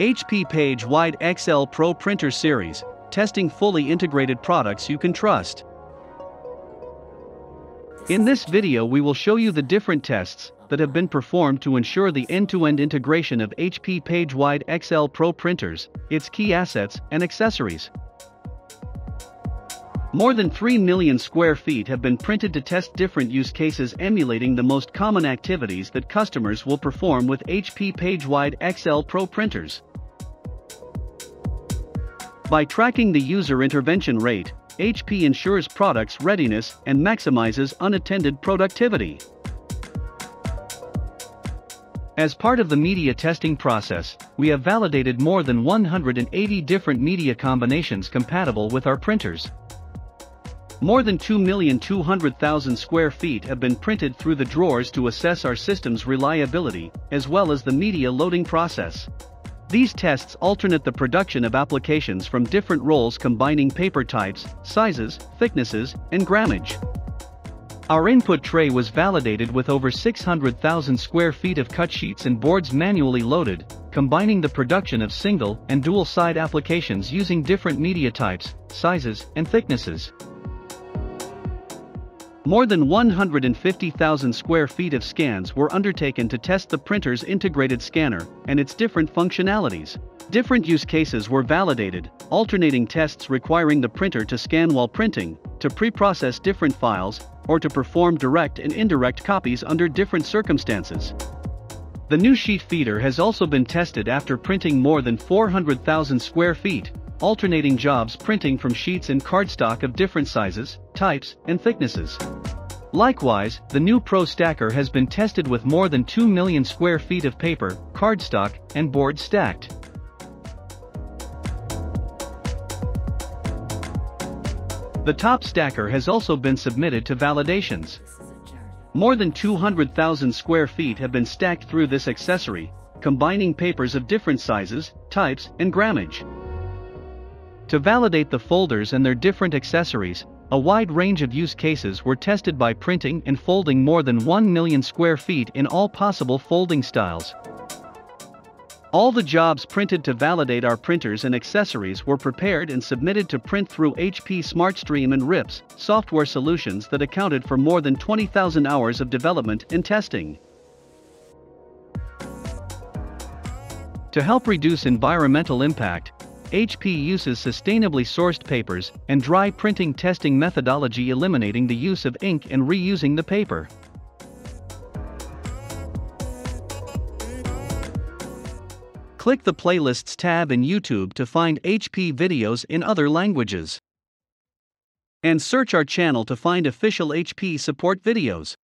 HP PageWide XL Pro Printer Series, testing fully integrated products you can trust. In this video we will show you the different tests that have been performed to ensure the end-to-end integration of HP PageWide XL Pro printers, its key assets and accessories. More than 3 million square feet have been printed to test different use cases emulating the most common activities that customers will perform with HP PageWide XL Pro printers. By tracking the user intervention rate, HP ensures products' readiness and maximizes unattended productivity. As part of the media testing process, we have validated more than 180 different media combinations compatible with our printers. More than 2,200,000 square feet have been printed through the drawers to assess our system's reliability, as well as the media loading process. These tests alternate the production of applications from different rolls combining paper types, sizes, thicknesses, and grammage. Our input tray was validated with over 600,000 square feet of cut sheets and boards manually loaded, combining the production of single and dual-side applications using different media types, sizes, and thicknesses. More than 150,000 square feet of scans were undertaken to test the printer's integrated scanner and its different functionalities. Different use cases were validated, alternating tests requiring the printer to scan while printing, to pre-process different files, or to perform direct and indirect copies under different circumstances. The new sheet feeder has also been tested after printing more than 400,000 square feet, alternating jobs printing from sheets and cardstock of different sizes, types, and thicknesses. Likewise, the new Pro Stacker has been tested with more than 2 million square feet of paper, cardstock, and board stacked. The Top Stacker has also been submitted to validations. More than 200,000 square feet have been stacked through this accessory, combining papers of different sizes, types, and grammage. To validate the folders and their different accessories, a wide range of use cases were tested by printing and folding more than 1 million square feet in all possible folding styles. All the jobs printed to validate our printers and accessories were prepared and submitted to print through HP SmartStream and RIPS software solutions that accounted for more than 20,000 hours of development and testing. To help reduce environmental impact, HP uses sustainably sourced papers and dry printing testing methodology, eliminating the use of ink and reusing the paper. Click the Playlists tab in YouTube to find HP videos in other languages. And search our channel to find official HP support videos.